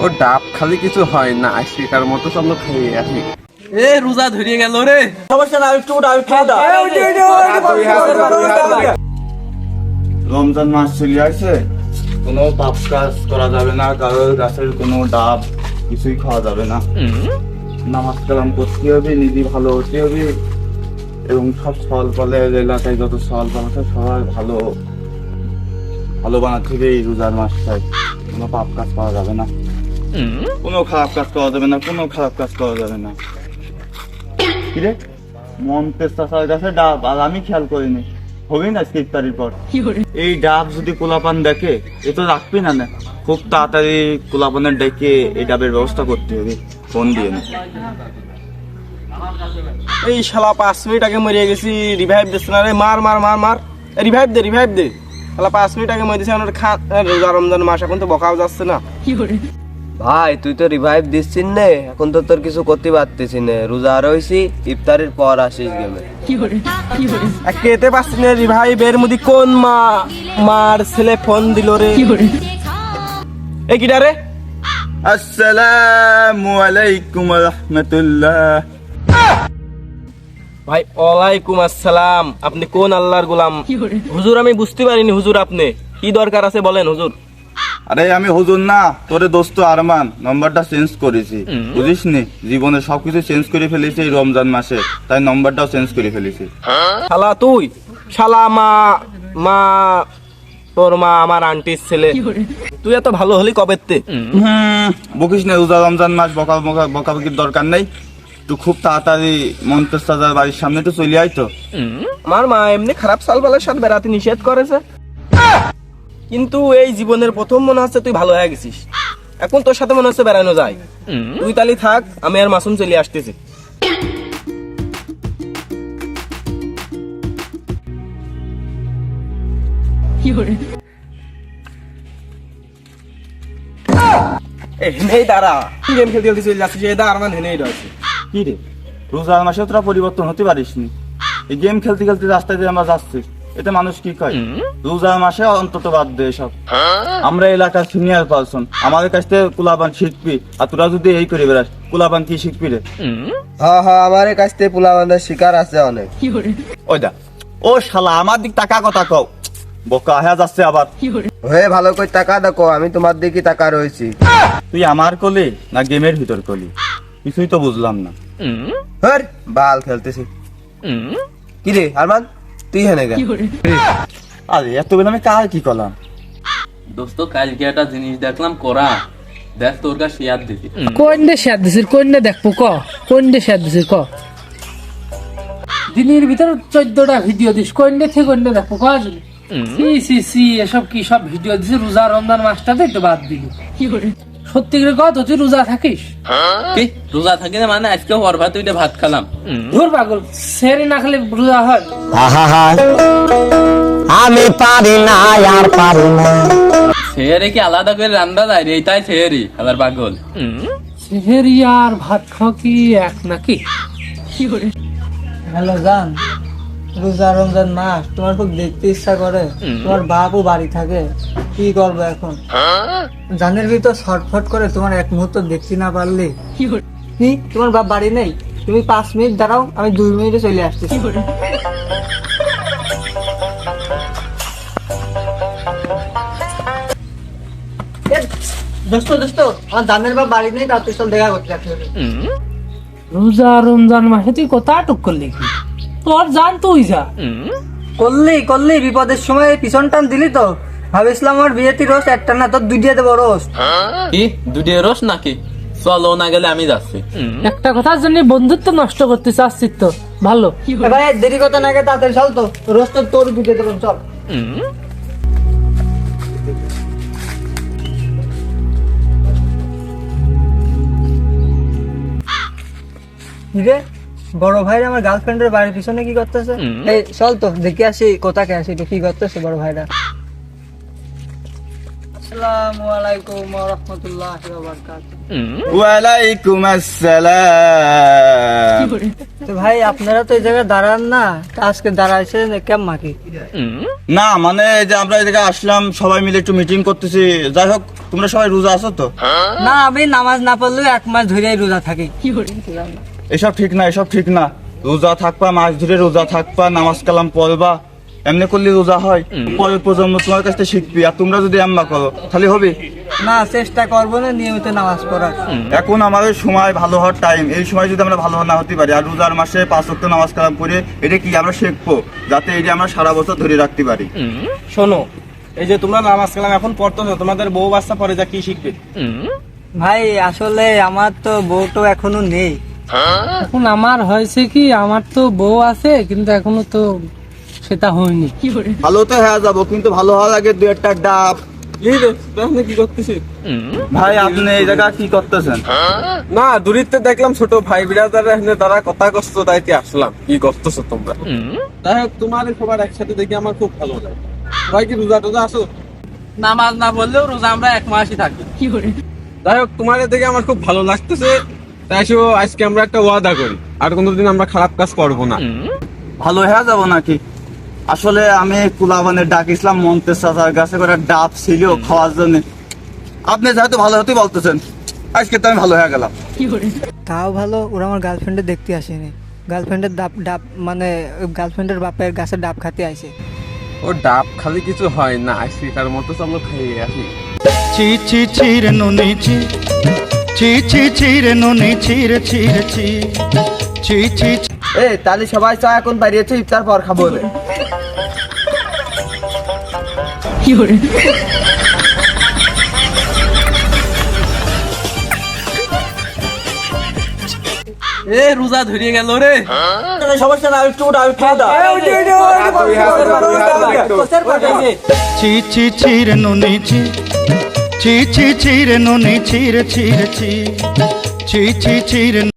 ও ডাব খালি কিছু হয় না, শিকার মতো চলো খেয়ে আসি। এ রোজা ধরিয়ে গেল রে। সমস্যা না, একটু রমজান মাস চলে আসছে, কোনো পাপ কাজ করা যাবে না, কারোর গাছের কোনো ডাব কিছুই খাওয়া যাবে না। নামাজ কালাম করতে হবে, নিজে ভালো হতে হবে, এবং সব ফল ফলে এলাকায় যত ফল ফল আছে সবাই ভালো ভালো বানাতে হবে। এই রোজার মাসটায় কোনো পাপ কাজ করা যাবে না, কোনো খারাপ কাজ করা যাবে না, কোনো খারাপ কাজ করা যাবে না। কিরে মন্তের চাষার গাছে ডাব, আর আমি খেয়াল করিনি, হবেই না আজকে ইফতারির পর। এই ডাব যদি কোলাপান দেখে এ তো রাখবি না, না খুব তাড়াতাড়ি কোলাপানের ডেকে এই ডাবের ব্যবস্থা করতে হবে, ফোন দিয়ে না। এই শালা 5 মিনিট আগে মরিয়ে গেছি, রিভাইভ দিচ্ছে না রে। মার মার মার মার, রিভাইভ দে রিভাইভ দে। শালা 5 মিনিট আগে মরে দিছে, আমার রোজা রমজান মাস, এখন তো বকাও যাচ্ছে না। ভাই তুই তো রিভাইভ দিচ্ছিস নে, এখন তো তোর কিছু করতে পারতেছি না, রোজা রইছি, ইফতারের পর আসিস গেমে। কেতে পারছি না রিভাইভ। এর মধ্যে কোন মার ছেলে ফোন দিল রে? এই কিডা রে? আসসালামু আলাইকুম রাহমাতুল্লাহ। ভাই ওয়ালাইকুম আসসালাম। আপনি কোন আল্লাহর গোলাম? হুজুর আমি বুঝতে পারিনি, হুজুর আপনি কি দরকার আছে বলেন হুজুর। আরে আমি হুজুর না, তোরে দোস্ত আরমান, নাম্বারটা চেঞ্জ করেছি, বুঝিস নি? জীবনে সবকিছু চেঞ্জ করে ফেলেছি এই রমজান মাসে, তাই নাম্বারটাও চেঞ্জ করে ফেলেছি। শালা তুই, শালা মা তোর মা আমার আন্টির ছেলে, তুই এত ভালো হলি কবেতে? বকিস না, রোজা রমজান মাস বকাবকির দরকার নেই। তুই খুব তাড়াতাড়ি মন্তেস্তাজার বাড়ির সামনে তো চলে আয় তো। আমার মা এমনি খারাপ সালবালের সাথে বেড়াতে নিষেধ করেছে, কিন্তু এই জীবনের প্রথম মনে হচ্ছে তুই ভালো হয়ে গেছিস, এখন তোর সাথে মনে হচ্ছে বেড়ানো যায়। তুই তালি থাক, আমি আর মাসুম চলে আসতেছি। হেনেই দাঁড়া, গেম খেলতে খেলতে চলে যাচ্ছিস, এই দাঁড়া হেনেই রয়েছে। কি রে, রোজার মাসে তোরা পরিবর্তন হতে পারিস নি? এই গেম খেলতে খেলতে রাস্তায় দিয়ে আমরা যাচ্ছি, এতে মানুষ কি কয়? রোজার মাসে অন্তত বাদ দে সব। আমরা এলাকার সিনিয়র পারসন, আমাদের কাছ থেকে কুলাবান শিখবি, আর তোরা যদি এই করে বেড়াস কুলাবান কি শিখবি রে? হ্যাঁ হ্যাঁ, আমার কাছ থেকে পোলাবানের শিকার আছে অনেক। ওই দা, ও শালা আমার দিক টাকা কথা কও, বোকা হয়ে যাচ্ছে আবার। হয়ে ভালো করে টাকা দেখো, আমি তোমার দিকে টাকা রয়েছি। তুই আমার কলি না গেমের ভিতর কলি, কিছুই তো বুঝলাম না। হর বাল খেলতেছি। কি রে আরমান, তুই হেনে গা? আরে এত বেলা আমি কার কি করলাম? দোস্ত কালকে একটা জিনিস দেখলাম করা, দেখ তোর কাছে শেয়ার দিছি। কোন দে শেয়ার দিছিস, কোন দে দেখবো ক, কোন দে শেয়ার দিছিস ক। দিনের ভিতর 14টা ভিডিও দিস, কোন দে থেকে কোন দে দেখবো ক। সি এসব কি সব ভিডিও দিছিস রোজা রমজান মাসটাতে একটু বাদ দিলি। সত্যি করে কত তুই রোজা থাকিস? কি রোজা থাকি না মানে আজকে ওর ভাত উঠে ভাত খেলাম। ধুর পাগল, সেরি না খেলে রোজা হয়? আমি পারি না আর পারি না। সেহরি কি আলাদা করে রান্না যায় রে? তাই সেহরি আবার পাগল। সেহেরি আর ভাত খাওয়া কি এক নাকি? হ্যালো জান, রোজা রমজান মাস, তোমার খুব দেখতে ইচ্ছা করে, তোমার বাপও বাড়ি থাকে, কি করবো এখন? জানের ভিতর ছটফট করে, তোমার এক মুহূর্ত দেখতে না পারলে। কি তোমার বাপ বাড়ি নেই? তুমি 5 মিনিট দাঁড়াও, আমি 2 মিনিটে চলে আসতেছি। দোস্ত দোস্ত, আমার জানের বাপ বাড়ি নেই, তার চল দেখা করতে যাচ্ছি। রোজা রমজান মাসে তুই কোথা টুক করলি? তোর জান তুই যা। করলি বিপদের সময় পিছন টান দিলি তো। ভাবিছিলাম আমার বিয়েতে রোস্ট একটা না, তোর 2 দিয়ে দেবো রোস্ট। কি দুটো রস নাকি? চলো না গেলে আমি যাচ্ছি। একটা কথার জন্য বন্ধুত্ব নষ্ট করতে চাচ্ছিস তো? ভালো ভাই দেরি কথা না, তাড়াতাড়ি চল তো, রোস্ট তোর 2 দিয়ে দেবো, চল। রে বড় ভাইরা আমার গার্লফ্রেন্ডের বাড়ির পিছনে কি করতেছে? এই চল তো দেখে আসি, কোথাকে আসি, তো কি করতেছে বড় ভাইরা। আসসালামু আলাইকুম ওয়া রাহমাতুল্লাহি ওয়া বারাকাতুহু। ওয়ালাইকুম আসসালাম। তো ভাই আপনারা তো এই জায়গায় দাঁড়ান না, তা আজকে দাঁড়াইছেন কেমন কি? না মানে এই যে আমরা এই জায়গায় আসলাম সবাই মিলে একটু মিটিং করতেছি। যাই হোক, তোমরা সবাই রোজা আছো তো? না, আমি নামাজ না পড়লেও 1 মাস ধরেই রোজা থাকি। এসব ঠিক না, এসব ঠিক না। রোজা থাকবা, মাস ধরে রোজা থাকবা, নামাজ কালাম পড়বা, এমনি করলে রোজা হয়। পরের প্রজন্ম তোমার কাছ থেকে শিখবি, আর তোমরা যদি এমবা করো তাহলে হবে না, চেষ্টা করবো না নিয়মিত নামাজ পড়ার। এখন আমাদের সময় ভালো হওয়ার টাইম। এই সময় যদি আমরা ভালো না হতে পারি, আর রোজার মাসে 5 ওয়াক্ত নামাজ কালাম পড়ে এটা কি আমরা শিখবো, যাতে এটা আমরা সারা বছর ধরে রাখতে পারি। শোনো, এই যে তোমরা নামাজ কালাম এখন পড়তেছো, তোমাদের বউ বাচ্চা পরে যা কি শিখবে? ভাই আসলে আমার তো বউ তো এখনো নেই। এখন আমার হয়েছে কি, আমার তো বউ আছে কিন্তু এখনো তো সেটা হয়নি। ভালো তো হয়ে যাবো, কিন্তু ভালো হওয়ার আগে 2-1টা ডাব। আপনি কি করতেছেন? ভাই আপনি এই জায়গা কি করতেছেন? না, দূরিত্বে দেখলাম ছোট ভাই বিরাদার এখানে তারা কথা করছো, তাইতে আসলাম। কি করতেছো তোমরা? যাই হোক, তোমার সবার একসাথে দেখে আমার খুব ভালো লাগে। ভাই কি রোজা টোজা আসো? নামাজ না বললেও রোজা আমরা 1 মাসই থাকি। যাই হোক, তোমার দেখে আমার খুব ভালো লাগতেছে। তাই এসো, আজকে আমরা একটা ওয়াদা করি, আর কোনোদিন আমরা খারাপ কাজ করবো না। ভালো হয়ে যাবো নাকি? আসলে আমি কুলাবানের ডাক ইসলাম মন্তের চাচার কাছে করে ডাব ছিল খাওয়ার জন্য। আপনি যেহেতু ভালো হতে বলতেছেন, আজকে তো আমি ভালো হয়ে গেলাম। তাও ভালো, ওরা আমার গার্লফ্রেন্ডে দেখতে আসেনি। গার্লফ্রেন্ডের ডাব মানে গার্লফ্রেন্ডের বাপের গাছের ডাব খাতে আসে। ও ডাব খালি কিছু হয় না, আইসক্রিকার মতো চলো খাইয়ে আসি। ছি ছি ছিরে নুনি ছি ছি ছি ছিরে নুনি ছিরে ছিরে ছি ছি ছি এই তাহলে সবাই চা এখন বাড়িয়েছে, ইফতার পর খাবো রে। এ রোজা ধরিয়ে গেল রে। সমস্যা না, একটু উঠা, একটু ছি ছি ছিরে নুনি ছি ছি ছি ছিরে নুনি ছিরে ছিরে ছি ছি ছি ছিরে